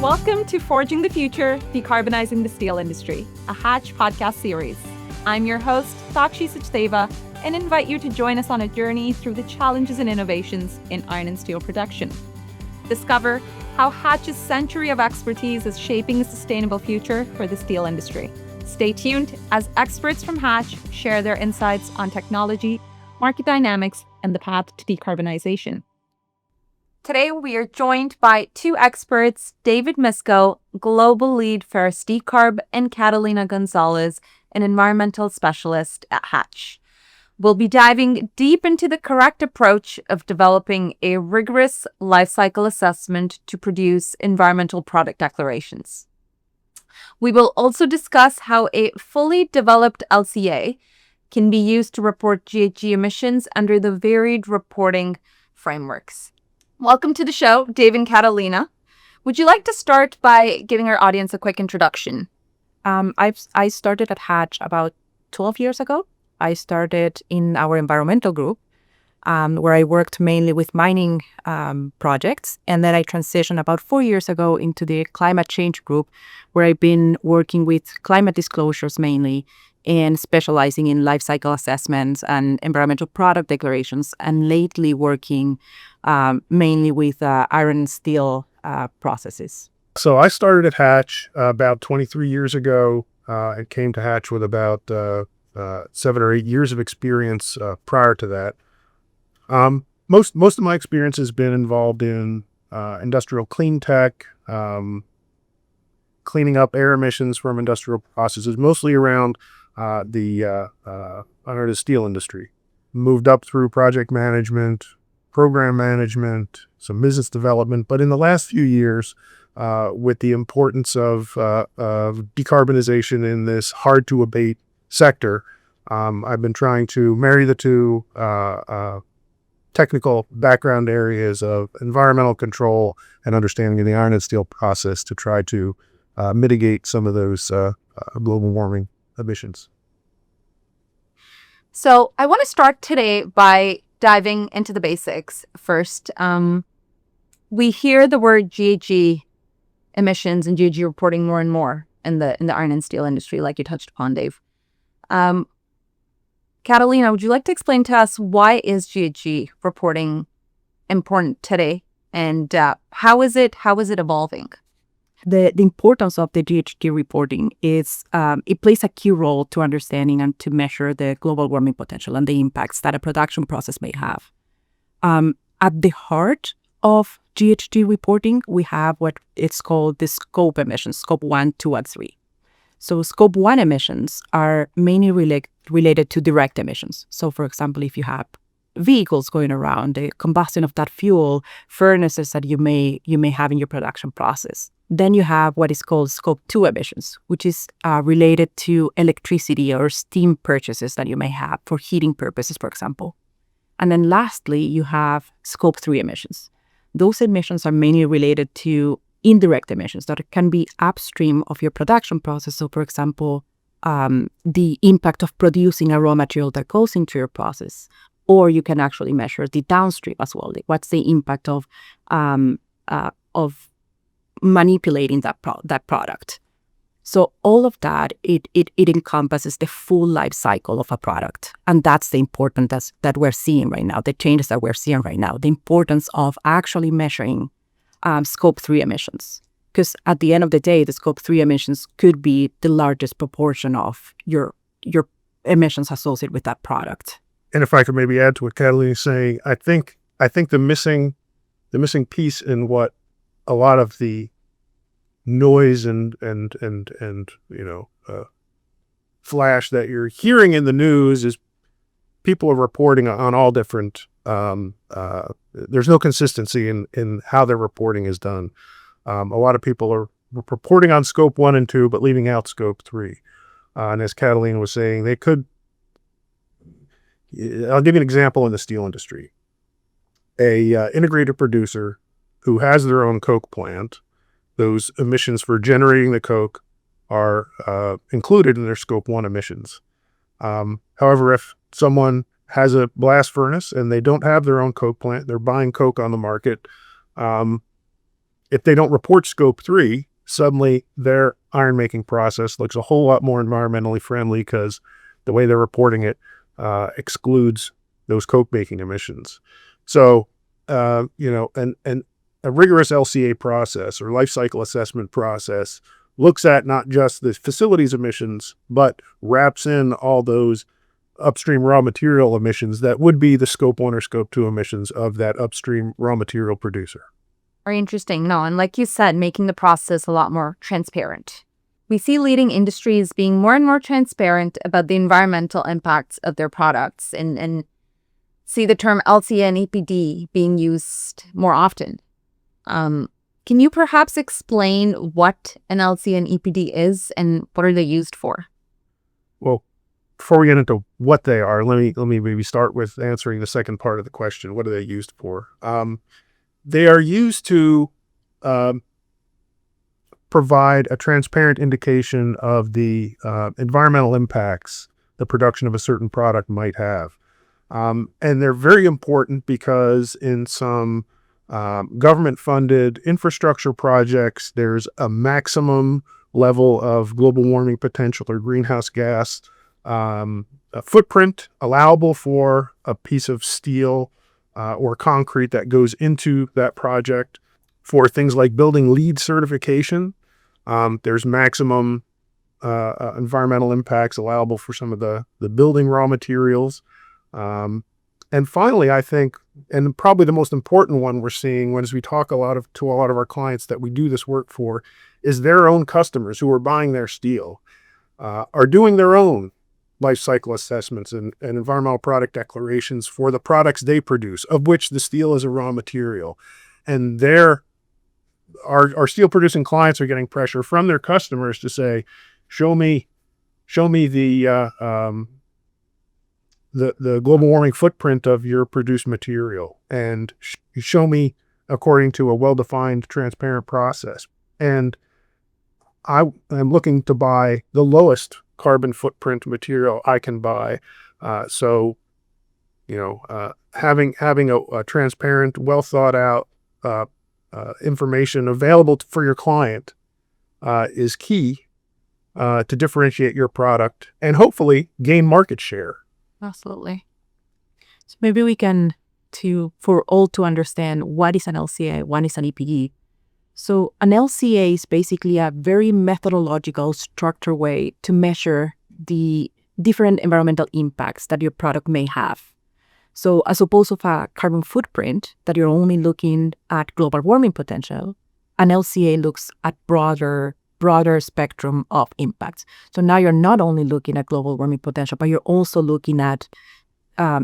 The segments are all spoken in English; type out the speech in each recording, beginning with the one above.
Welcome to Forging the Future, Decarbonizing the Steel Industry, a Hatch podcast series. I'm your host, Takashi Sachdeva, and invite you to join us on a journey through the challenges and innovations in iron and steel production. Discover how Hatch's century of expertise is shaping a sustainable future for the steel industry. Stay tuned as experts from Hatch share their insights on technology, market dynamics, and the path to decarbonization. Today, we are joined by two experts, David Mysko, Global Lead Ferrous Decarb, and Catalina Gonzalez, an environmental specialist at Hatch. We'll be diving deep into the correct approach of developing a rigorous lifecycle assessment to produce environmental product declarations. We will also discuss how a fully developed LCA can be used to report GHG emissions under the varied reporting frameworks. Welcome to the show, Dave and Catalina. Would you like to start by giving our audience a quick introduction? I started at Hatch about 12 years ago. I started in our environmental group, where I worked mainly with mining projects. And then I transitioned about 4 years ago into the climate change group, where I've been working with climate disclosures mainly and specializing in life cycle assessments and environmental product declarations, and lately working mainly with iron and steel processes. So I started at Hatch about 23 years ago. I came to Hatch with about 7 or 8 years of experience prior to that. Most of my experience has been involved in industrial clean tech, cleaning up air emissions from industrial processes, mostly around the steel industry. Moved up through project management, program management, some business development, but in the last few years, with the importance of decarbonization in this hard-to-abate sector, I've been trying to marry the two technical background areas of environmental control and understanding of the iron and steel process to try to mitigate some of those global warming emissions. So I want to start today by diving into the basics. First, we hear the word GHG emissions and GHG reporting more and more in the iron and steel industry, like you touched upon, Dave. Catalina, would you like to explain to us why is GHG reporting important today, and how is it evolving? The importance of the GHG reporting is it plays a key role to understanding and to measure the global warming potential and the impacts that a production process may have. At the heart of GHG reporting, we have what it's called the scope emissions, scope 1, 2, and 3. So scope 1 emissions are mainly related to direct emissions. So for example, if you have vehicles going around, the combustion of that fuel, furnaces that you may have in your production process. Then you have what is called scope 2 emissions, which is related to electricity or steam purchases that you may have for heating purposes, for example. And then lastly, you have scope 3 emissions. Those emissions are mainly related to indirect emissions that can be upstream of your production process. So for example, the impact of producing a raw material that goes into your process, or you can actually measure the downstream as well. What's the impact of manipulating that product? So all of that, it encompasses the full life cycle of a product. And that's the importance that we're seeing right now, the changes that we're seeing right now, the importance of actually measuring scope 3 emissions. Because at the end of the day, the scope 3 emissions could be the largest proportion of your emissions associated with that product. And if I could maybe add to what Catalina is saying, I think the missing piece in what a lot of the noise and flash that you're hearing in the news is people are reporting on all different. There's no consistency in how their reporting is done. A lot of people are reporting on scope 1 and 2, but leaving out scope 3. And as Catalina was saying, they could. I'll give you an example in the steel industry. A integrated producer who has their own coke plant, those emissions for generating the coke are included in their scope 1 emissions. However, if someone has a blast furnace and they don't have their own coke plant, they're buying coke on the market, if they don't report scope 3, suddenly their iron making process looks a whole lot more environmentally friendly because the way they're reporting it excludes those coke making emissions. So, and a rigorous LCA process or life cycle assessment process looks at not just the facility's emissions, but wraps in all those upstream raw material emissions that would be the scope 1 or scope 2 emissions of that upstream raw material producer. Very interesting. No, and like you said, making the process a lot more transparent. We see leading industries being more and more transparent about the environmental impacts of their products and see the term LCA and EPD being used more often. Can you perhaps explain what an LCA and EPD is and what are they used for? Well, before we get into what they are, let me maybe start with answering the second part of the question. What are they used for? They are used to provide a transparent indication of the environmental impacts the production of a certain product might have. And they're very important because in some government-funded infrastructure projects, there's a maximum level of global warming potential or greenhouse gas footprint allowable for a piece of steel or concrete that goes into that project. For things like building LEED certification, there's maximum environmental impacts allowable for some of the building raw materials. And finally, I think, and probably the most important one we're seeing as we talk to a lot of our clients that we do this work for, is their own customers who are buying their steel are doing their own life cycle assessments and environmental product declarations for the products they produce, of which the steel is a raw material. And our steel producing clients are getting pressure from their customers to say, show me the global warming footprint of your produced material, and show me according to a well-defined, transparent process. And I am looking to buy the lowest carbon footprint material I can buy. So having a transparent, well thought out information available for your client is key to differentiate your product and hopefully gain market share. Absolutely. So maybe we can, for all to understand what is an LCA, what is an EPD. So an LCA is basically a very methodological, structured way to measure the different environmental impacts that your product may have. So as opposed to a carbon footprint that you're only looking at global warming potential, an LCA looks at broader spectrum of impacts. So now you're not only looking at global warming potential, but you're also looking at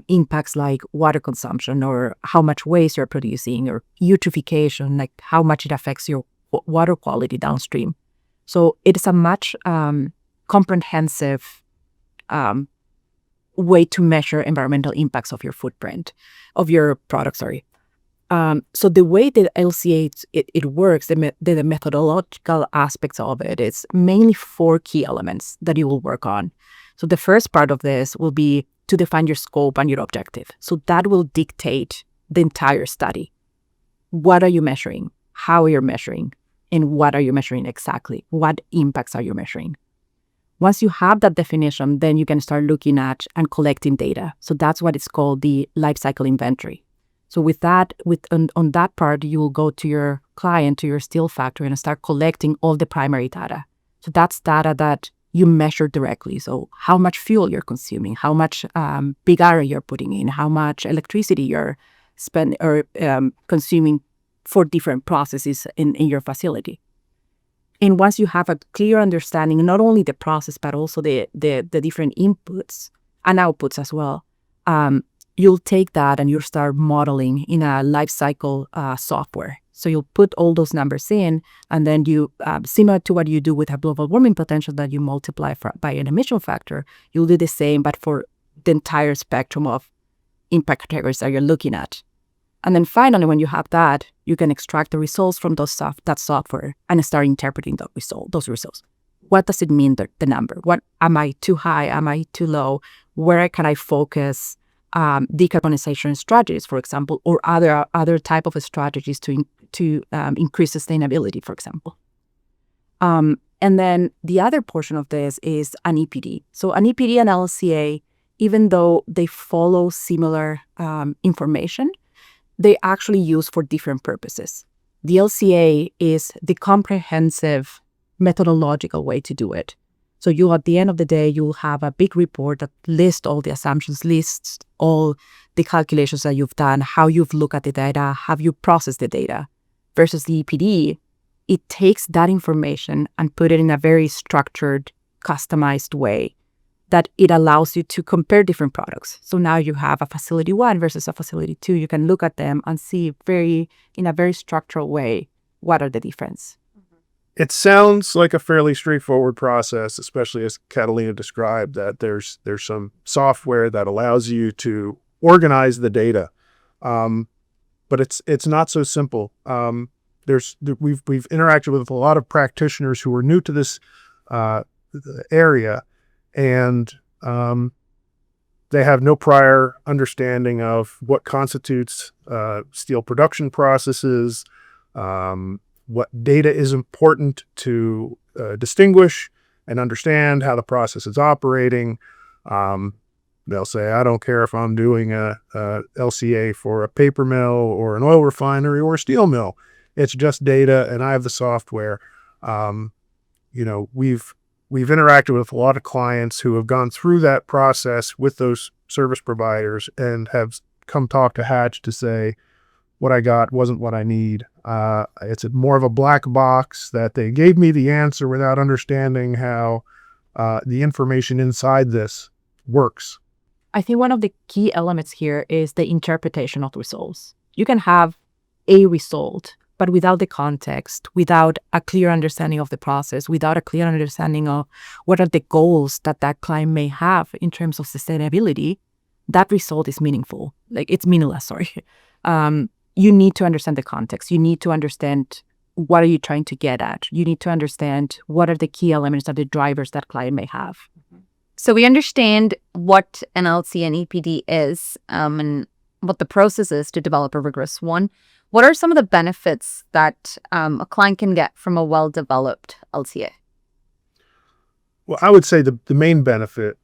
impacts like water consumption or how much waste you're producing, or eutrophication, like how much it affects your water quality downstream. So it is a much comprehensive way to measure environmental impacts of your footprint, of your product, So the way that LCA it works, the methodological aspects of it, is mainly 4 key elements that you will work on. So the first part of this will be to define your scope and your objective. So that will dictate the entire study. What are you measuring? How are you measuring? And what are you measuring exactly? What impacts are you measuring? Once you have that definition, then you can start looking at and collecting data. So that's what is called the lifecycle inventory. So with that, on that part, you will go to your client, to your steel factory, and start collecting all the primary data. So that's data that you measure directly. So how much fuel you're consuming, how much big iron you're putting in, how much electricity you're spending or consuming for different processes in your facility. And once you have a clear understanding, not only the process, but also the different inputs and outputs as well, you'll take that and you'll start modeling in a life cycle software. So you'll put all those numbers in, and then you, similar to what you do with a global warming potential that you multiply by an emission factor, you'll do the same, but for the entire spectrum of impact categories that you're looking at. And then finally, when you have that, you can extract the results from that software and start interpreting those results. What does it mean, the number? What am I too high? Am I too low? Where can I focus decarbonization strategies, for example, or other type of strategies to increase sustainability, for example. And then the other portion of this is an EPD. So an EPD and LCA, even though they follow similar information, they actually use for different purposes. The LCA is the comprehensive methodological way to do it. So you, at the end of the day, you'll have a big report that lists all the assumptions, lists all the calculations that you've done, how you've looked at the data, how you processed the data. Versus the EPD, it takes that information and put it in a very structured, customized way that it allows you to compare different products. So now you have a facility 1 versus a facility 2. You can look at them and see in a very structural way what are the difference. It sounds like a fairly straightforward process, especially as Catalina described, that there's some software that allows you to organize the data, but it's not so simple. We've interacted with a lot of practitioners who are new to this area, and they have no prior understanding of what constitutes steel production processes, what data is important to distinguish and understand how the process is operating. They'll say, I don't care if I'm doing a LCA for a paper mill or an oil refinery or a steel mill. It's just data, and I have the software. We've interacted with a lot of clients who have gone through that process with those service providers and have come talk to Hatch to say, what I got wasn't what I need. It's more of a black box that they gave me the answer without understanding how the information inside this works. I think one of the key elements here is the interpretation of results. You can have a result, but without the context, without a clear understanding of the process, without a clear understanding of what are the goals that client may have in terms of sustainability, that result is meaningful. It's meaningless, sorry. You need to understand the context. You need to understand what are you trying to get at. You need to understand what are the key elements of the drivers that client may have. So we understand what an LC and EPD is and what the process is to develop a rigorous one. What are some of the benefits that a client can get from a well-developed LCA? Well, I would say the main benefit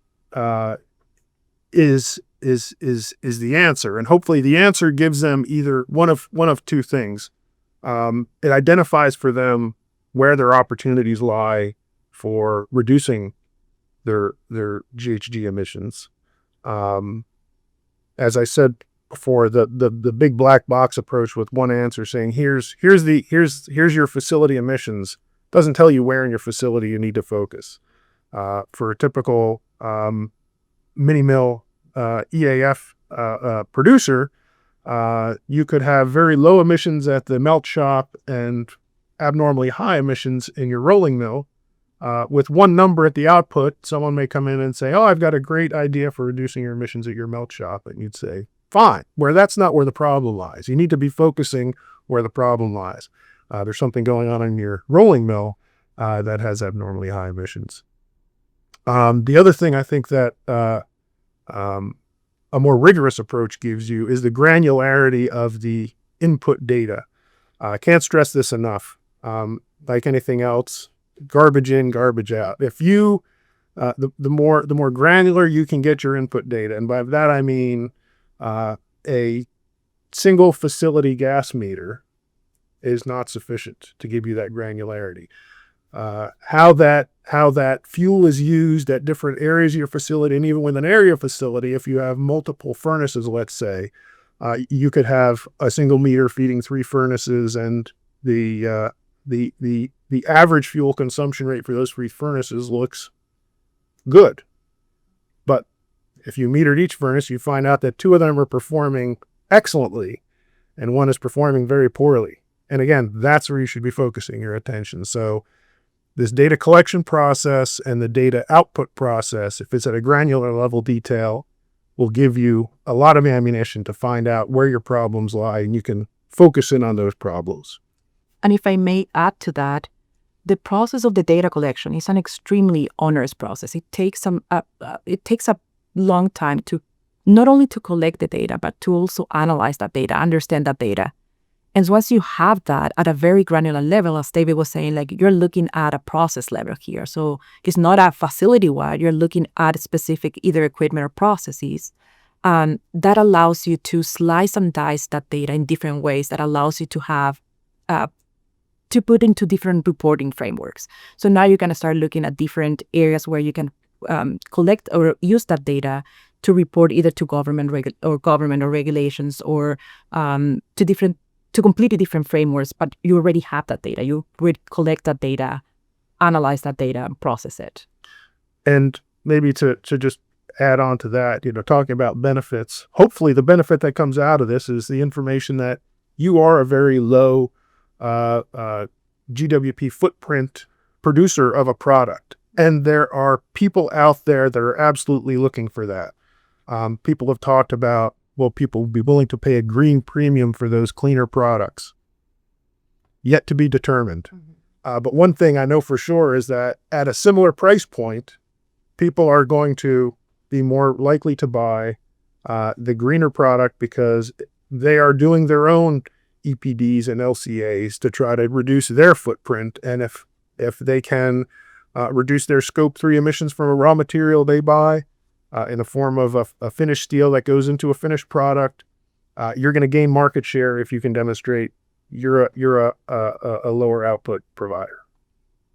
is the answer, and hopefully the answer gives them either one of two things. It identifies for them where their opportunities lie for reducing their GHG emissions. As I said before, the big black box approach with one answer saying here's your facility emissions doesn't tell you where in your facility you need to focus. For a typical mini mill EAF producer, you could have very low emissions at the melt shop and abnormally high emissions in your rolling mill. With one number at the output, someone may come in and say, oh, I've got a great idea for reducing your emissions at your melt shop. And you'd say, fine, that's not where the problem lies. You need to be focusing where the problem lies. There's something going on in your rolling mill that has abnormally high emissions. The other thing I think that a more rigorous approach gives you is the granularity of the input data. I can't stress this enough. Like anything else, garbage in, garbage out. If you, the more granular you can get your input data, and by that I mean a single facility gas meter is not sufficient to give you that granularity. How that fuel is used at different areas of your facility, and even with an area facility, if you have multiple furnaces, let's say, you could have a single meter feeding 3 furnaces, and the average fuel consumption rate for those 3 furnaces looks good. But if you metered each furnace, you find out that 2 of them are performing excellently, and 1 is performing very poorly. And again, that's where you should be focusing your attention. So this data collection process and the data output process, if it's at a granular level detail, will give you a lot of ammunition to find out where your problems lie, and you can focus in on those problems. And if I may add to that, the process of the data collection is an extremely onerous process. It takes a long time to not only to collect the data, but to also analyze that data, understand that data. And once you have that at a very granular level, as David was saying, like you're looking at a process level here. So it's not a facility-wide, you're looking at specific either equipment or processes. That allows you to slice and dice that data in different ways, that allows you to have, to put into different reporting frameworks. So now you're going to start looking at different areas where you can collect or use that data to report either to government or regulations or to completely different frameworks, but you already have that data. You would collect that data, analyze that data, and process it. And maybe to just add on to that, talking about benefits, hopefully the benefit that comes out of this is the information that you are a very low GWP footprint producer of a product. And there are people out there that are absolutely looking for that. People have talked about, people will be willing to pay a green premium for those cleaner products. Yet to be determined. But one thing I know for sure is that at a similar price point, people are going to be more likely to buy the greener product because they are doing their own EPDs and LCAs to try to reduce their footprint. And if they can reduce their Scope 3 emissions from a raw material they buy, in the form of a finished steel that goes into a finished product, you're going to gain market share if you can demonstrate you're a lower output provider.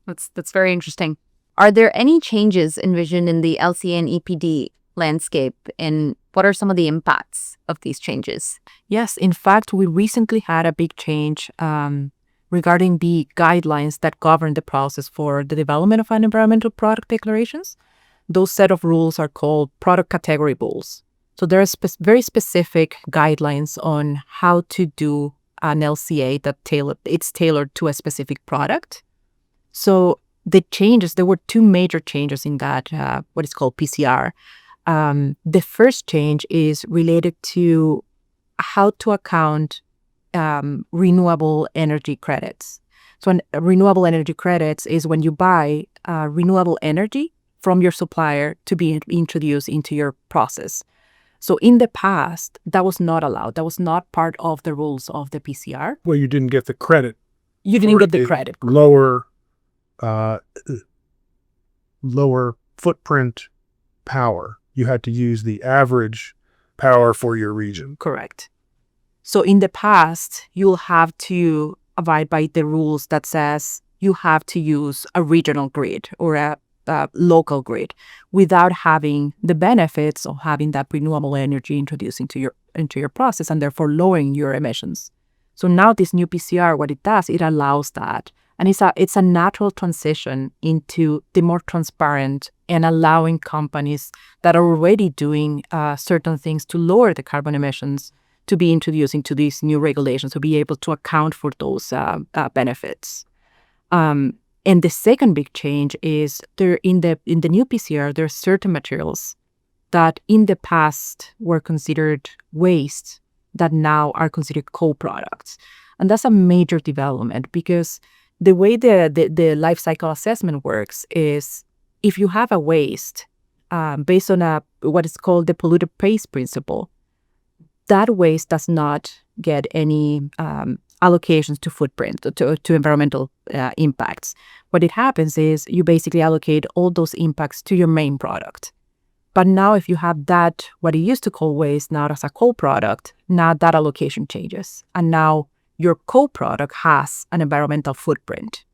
That's very interesting. Are there any changes envisioned in the LCA and EPD landscape, and what are some of the impacts of these changes? Yes, in fact, we recently had a big change regarding the guidelines that govern the process for the development of an environmental product declarations. Those set of rules are called product category rules. So there are very specific guidelines on how to do an LCA it's tailored to a specific product. So the changes, there were two major changes in that, what is called PCR. The first change is related to how to account renewable energy credits. So renewable energy credits is when you buy renewable energy from your supplier to be introduced into your process. So in the past, that was not allowed. That was not part of the rules of the PCR. Well, you didn't get the credit. You didn't get the credit. Lower footprint power. You had to use the average power for your region. Correct. So in the past, you'll have to abide by the rules that says you have to use a regional grid or a local grid without having the benefits of having that renewable energy introduced into your process and therefore lowering your emissions. So now this new PCR, what it does, it allows that. And it's a natural transition into the more transparent and allowing companies that are already doing certain things to lower the carbon emissions to be introduced into these new regulations, to be able to account for those benefits. And the second big change is there in the new PCR, there are certain materials that in the past were considered waste that now are considered co-products. And that's a major development because the way the life cycle assessment works is if you have a waste based on what is called the polluter pays principle, that waste does not get any allocations to footprint, to environmental impacts. What it happens is you basically allocate all those impacts to your main product. But now if you have that, what you used to call waste, now as a co-product, now that allocation changes. And now your co-product has an environmental footprint.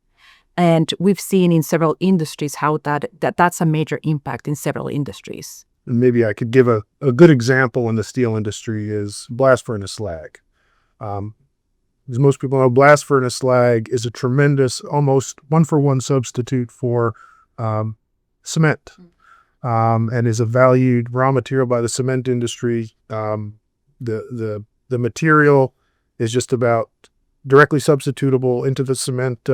And we've seen in several industries how that's a major impact in several industries. And maybe I could give a good example in the steel industry is blast furnace slag. As most people know, blast furnace slag is a tremendous, almost one-for-one substitute for cement, and is a valued raw material by the cement industry. The material is just about directly substitutable into the cement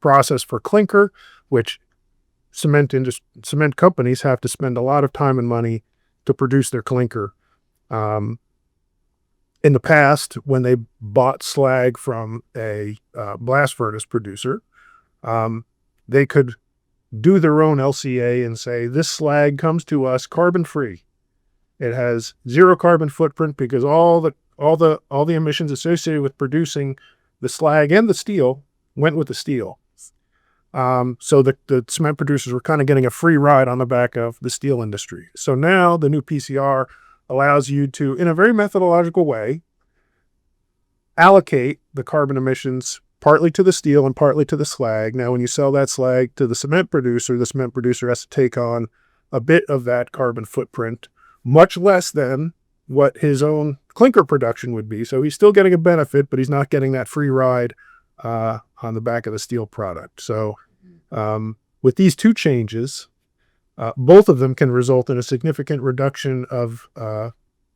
process for clinker, which cement companies have to spend a lot of time and money to produce their clinker. In the past, when they bought slag from a blast furnace producer, they could do their own LCA and say, this slag comes to us carbon-free. It has zero carbon footprint because all the emissions associated with producing the slag and the steel went with the steel. So the cement producers were kind of getting a free ride on the back of the steel industry. So now the new PCR allows you to, in a very methodological way, allocate the carbon emissions partly to the steel and partly to the slag. Now, when you sell that slag to the cement producer has to take on a bit of that carbon footprint, much less than what his own clinker production would be. So he's still getting a benefit, but he's not getting that free ride on the back of the steel product. So with these two changes, both of them can result in a significant reduction of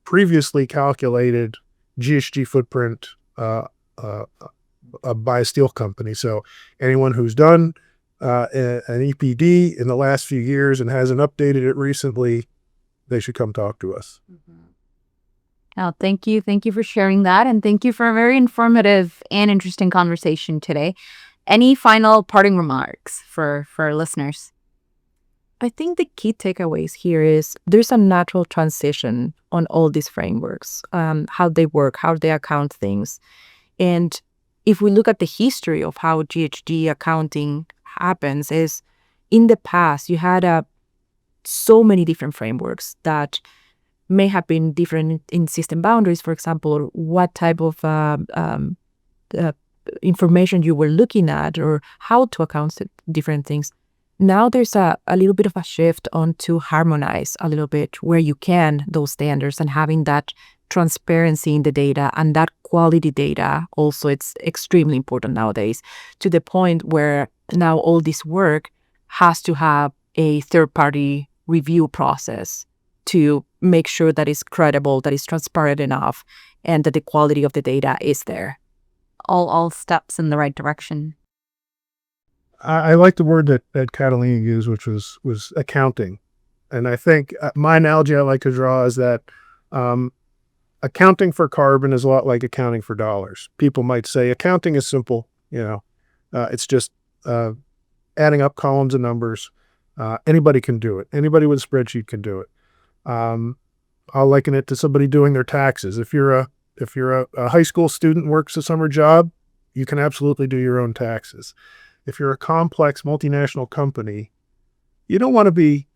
previously calculated GHG footprint by a steel company. So anyone who's done an EPD in the last few years and hasn't updated it recently, they should come talk to us. Oh, thank you. Thank you for sharing that. And thank you for a very informative and interesting conversation today. Any final parting remarks for our listeners? I think the key takeaways here is there's a natural transition on all these frameworks, how they work, how they account things. And if we look at the history of how GHG accounting happens, is in the past, you had so many different frameworks that may have been different in system boundaries, for example, or what type of information you were looking at or how to account different things. Now there's a little bit of a shift on to harmonize a little bit where you can those standards and having that transparency in the data and that quality data. Also, it's extremely important nowadays to the point where now all this work has to have a third-party review process to make sure that it's credible, that it's transparent enough, and that the quality of the data is there. All steps in the right direction. I like the word that Catalina used, which was accounting. And I think my analogy I like to draw is that accounting for carbon is a lot like accounting for dollars. People might say accounting is simple, it's just adding up columns and numbers. Anybody can do it. Anybody with a spreadsheet can do it. I'll liken it to somebody doing their taxes. If you're a high school student works a summer job, you can absolutely do your own taxes. If you're a complex multinational company, you don't want to be,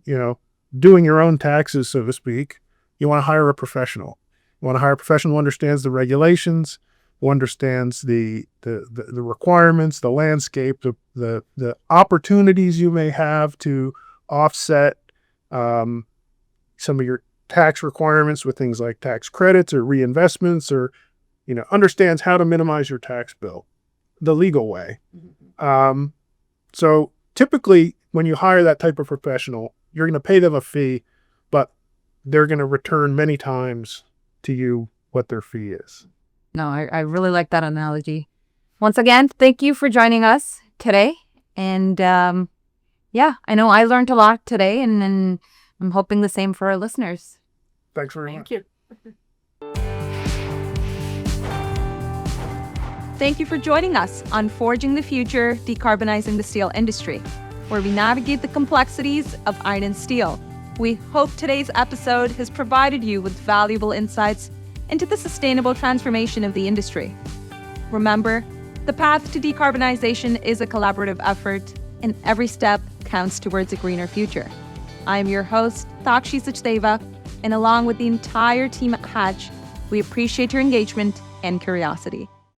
doing your own taxes, so to speak. You want to hire a professional. You want to hire a professional who understands the regulations, who understands the requirements, the landscape, the opportunities you may have to offset some of your tax requirements with things like tax credits or reinvestments, or understands how to minimize your tax bill the legal way. So typically when you hire that type of professional, you're going to pay them a fee, but they're going to return many times to you what their fee is. No, I really like that analogy. Once again, thank you for joining us today. And I know I learned a lot today, and I'm hoping the same for our listeners. Thanks very much. Thank you. Thank you for joining us on Forging the Future, Decarbonizing the Steel Industry, where we navigate the complexities of iron and steel. We hope today's episode has provided you with valuable insights into the sustainable transformation of the industry. Remember, the path to decarbonization is a collaborative effort, and every step counts towards a greener future. I am your host, Takashi Sachdeva, and along with the entire team at Hatch, we appreciate your engagement and curiosity.